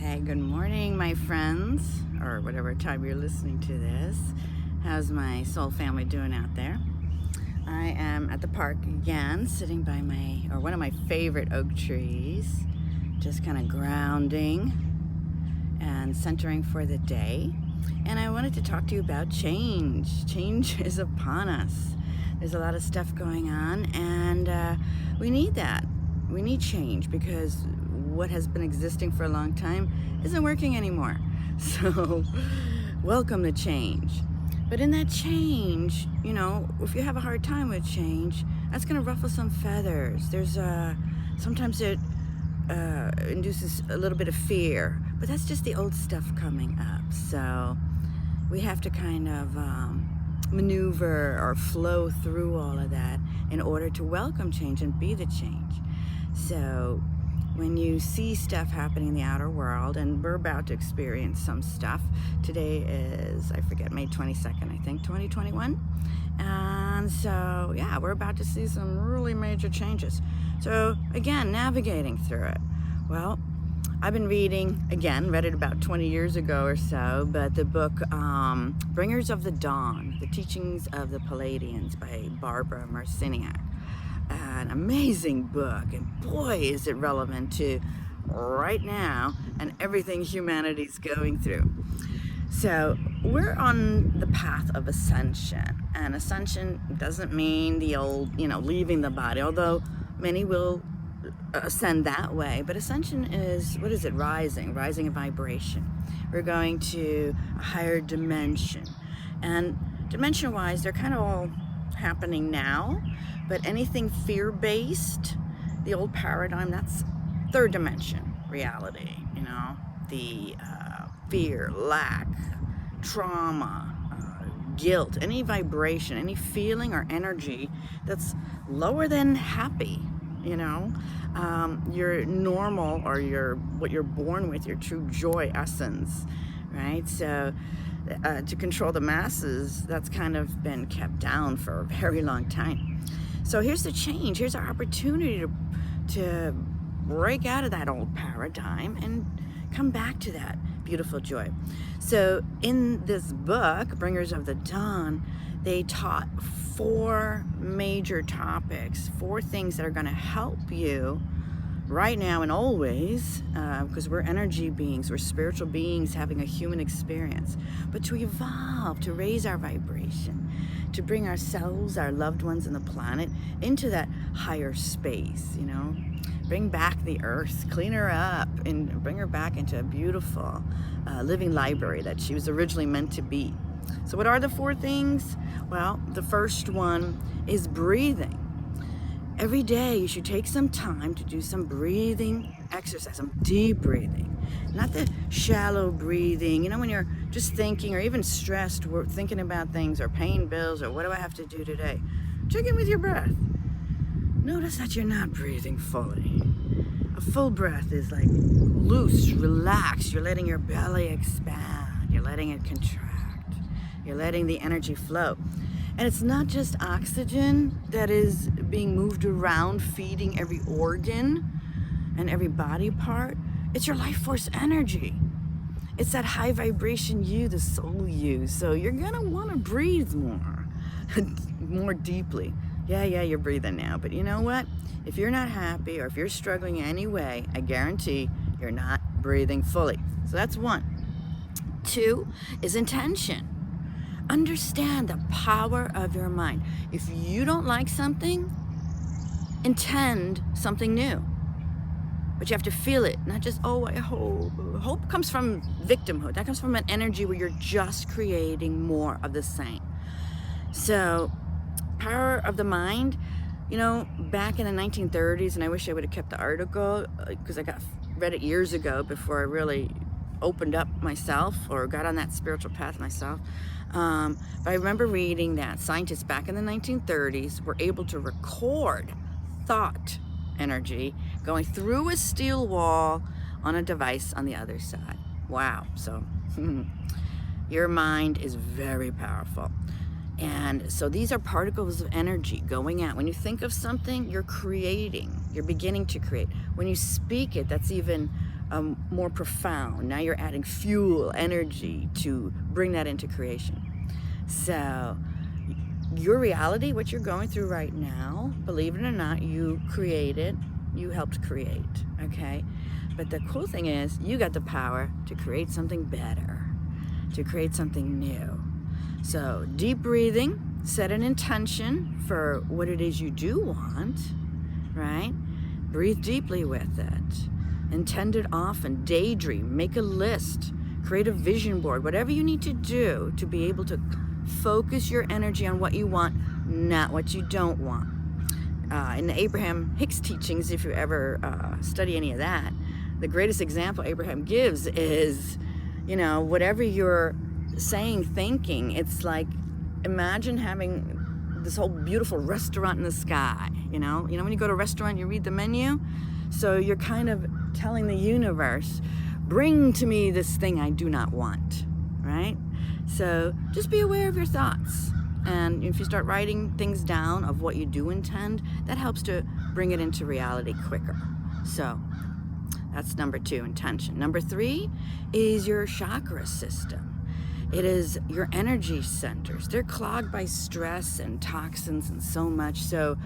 Hey, good morning, my friends, or whatever time you're listening to this. How's my soul family doing out there? I am at the park again, sitting by one of my favorite oak trees, just kind of grounding and centering for the day. And I wanted to talk to you about change. Change is upon us. There's a lot of stuff going on, and we need that. We need change because what has been existing for a long time isn't working anymore. So, welcome the change. But in that change, if you have a hard time with change, that's going to ruffle some feathers. Sometimes it induces a little bit of fear, but that's just the old stuff coming up. So we have to kind of maneuver or flow through all of that in order to welcome change and be the change. So when you see stuff happening in the outer world, and we're about to experience some stuff. Today is, I forget, May 22nd, I think, 2021. And so, yeah, we're about to see some really major changes. So, again, navigating through it. Well, I've been read it about 20 years ago or so, but the book Bringers of the Dawn, The Teachings of the Pleiadians by Barbara Marciniak. An amazing book, and boy, is it relevant to right now and everything humanity's going through. So we're on the path of ascension, and ascension doesn't mean the old, leaving the body, although many will ascend that way. But ascension is, what is it? Rising in vibration. We're going to a higher dimension, and dimension-wise, they're kind of all happening now. But anything fear-based, the old paradigm, that's third dimension reality, the fear, lack, trauma, guilt, any vibration, any feeling or energy that's lower than happy, your normal or what you're born with, your true joy essence, right? So to control the masses, that's kind of been kept down for a very long time. So here's the change. Here's our opportunity to break out of that old paradigm and come back to that beautiful joy. So in this book, Bringers of the Dawn, they taught 4 major topics, 4 things that are going to help you right now and always, because we're energy beings, we're spiritual beings having a human experience, but to evolve, to raise our vibration, to bring ourselves, our loved ones, and the planet into that higher space, bring back the earth, clean her up, and bring her back into a beautiful living library that she was originally meant to be. So what are the 4 things? Well, the first one is breathing. Every day you should take some time to do some breathing exercise, some deep breathing, not the shallow breathing, when you're just thinking or even stressed, we're thinking about things or paying bills or what do I have to do today. Check in with your breath. Notice that you're not breathing fully. A full breath is like loose, relaxed. You're letting your belly expand. You're letting it contract. You're letting the energy flow. And it's not just oxygen that is being moved around, feeding every organ and every body part. It's your life force energy. It's that high vibration you, the soul you. So you're going to want to breathe more, more deeply. Yeah, you're breathing now. But you know what? If you're not happy or if you're struggling in any way, I guarantee you're not breathing fully. So that's 1. 2 is intention. Understand the power of your mind. If you don't like something, intend something new. But you have to feel it, not just, I hope. Hope comes from victimhood. That comes from an energy where you're just creating more of the same. So, power of the mind, back in the 1930s, and I wish I would have kept the article because I read it years ago before I really opened up myself or got on that spiritual path myself. But I remember reading that scientists back in the 1930s were able to record thought energy going through a steel wall on a device on the other side. Wow. So your mind is very powerful. And so these are particles of energy going out. When you think of something, you're creating. You're beginning to create. When you speak it, that's even more profound. Now you're adding fuel, energy to bring that into creation. So your reality, what you're going through right now, believe it or not, you created, you helped create, okay? But the cool thing is you got the power to create something better, to create something new. So deep breathing, set an intention for what it is you do want, right? Breathe deeply with it. Intend it often, daydream, make a list, create a vision board, whatever you need to do to be able to focus your energy on what you want, not what you don't want. In the Abraham Hicks teachings, if you ever study any of that, the greatest example Abraham gives is, whatever you're saying, thinking, it's like, imagine having this whole beautiful restaurant in the sky, when you go to a restaurant, you read the menu, so you're kind of telling the universe, bring to me this thing I do not want, right? So just be aware of your thoughts. And if you start writing things down of what you do intend, that helps to bring it into reality quicker. So that's number 2, intention. Number 3 is your chakra system. It is your energy centers. They're clogged by stress and toxins and so much. So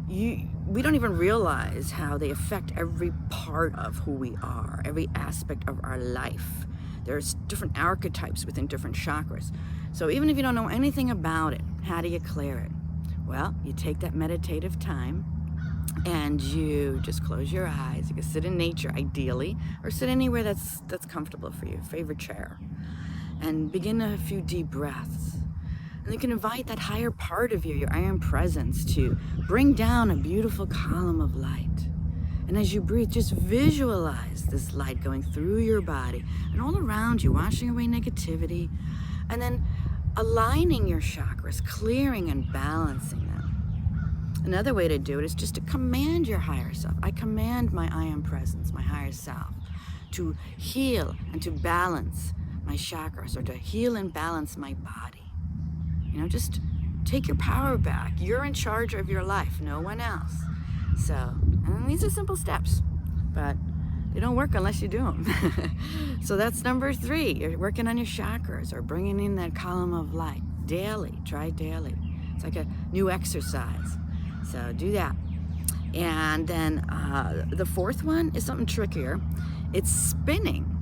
we don't even realize how they affect every part of who we are, every aspect of our life. There's different archetypes within different chakras. So even if you don't know anything about it, how do you clear it? Well, you take that meditative time and you just close your eyes. You can sit in nature ideally, or sit anywhere that's comfortable for you, favorite chair. And begin a few deep breaths. And you can invite that higher part of you, your iron presence, to bring down a beautiful column of light. And as you breathe, just visualize this light going through your body and all around you, washing away negativity, and then aligning your chakras, clearing and balancing them. Another way to do it is just to command your higher self. I command my iron presence, my higher self, to heal and to balance my chakras, or to heal and balance my body. Just take your power back. You're in charge of your life, no one else. So, and these are simple steps, but they don't work unless you do them. So that's number 3. You're working on your chakras or bringing in that column of light daily. Try daily. It's like a new exercise. So do that. And then the 4th one is something trickier. It's spinning.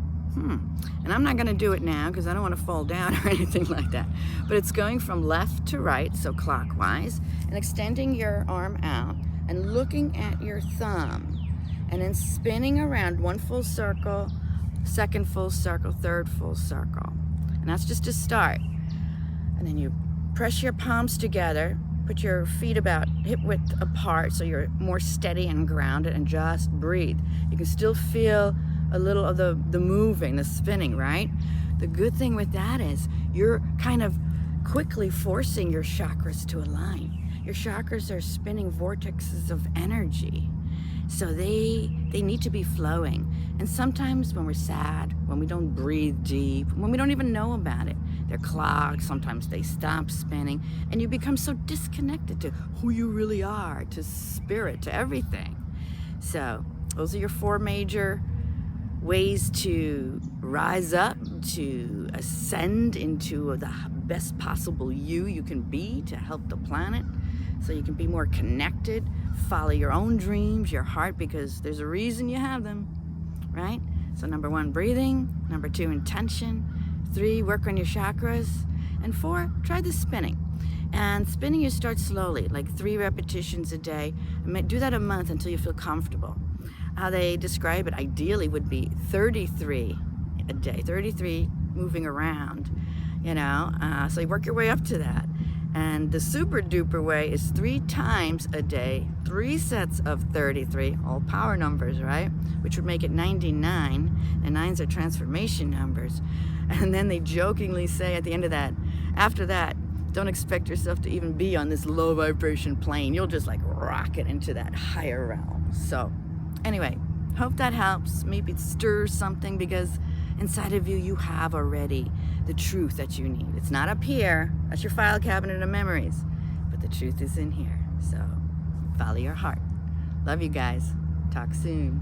And I'm not going to do it now because I don't want to fall down or anything like that. But it's going from left to right, so clockwise, and extending your arm out and looking at your thumb, and then spinning around 1 full circle, 2nd full circle, 3rd full circle. And that's just to start. And then you press your palms together, put your feet about hip width apart so you're more steady and grounded, and just breathe. You can still feel a little of the moving, the spinning, right? The good thing with that is you're kind of quickly forcing your chakras to align. Your chakras are spinning vortexes of energy. So they need to be flowing. And sometimes when we're sad, when we don't breathe deep, when we don't even know about it, they're clogged. Sometimes they stop spinning, and you become so disconnected to who you really are, to spirit, to everything. So those are your 4 major ways to rise up, to ascend into the best possible you can be, to help the planet, so you can be more connected, follow your own dreams, your heart, because there's a reason you have them, right? So number 1, breathing. Number 2, intention. 3, work on your chakras. And 4, try the spinning. And spinning, you start slowly, like 3 repetitions a day. And do that a month until you feel comfortable. How they describe it ideally would be 33 a day, 33 moving around, so you work your way up to that. And the super duper way is 3 times a day, 3 sets of 33, all power numbers, right? Which would make it 99, and 9s are transformation numbers. And then they jokingly say at the end of that, after that, don't expect yourself to even be on this low vibration plane. You'll just like rocket into that higher realm. So anyway, hope that helps. Maybe it stirs something, because inside of you, you have already the truth that you need. It's not up here. That's your file cabinet of memories. But the truth is in here. So follow your heart. Love you guys. Talk soon.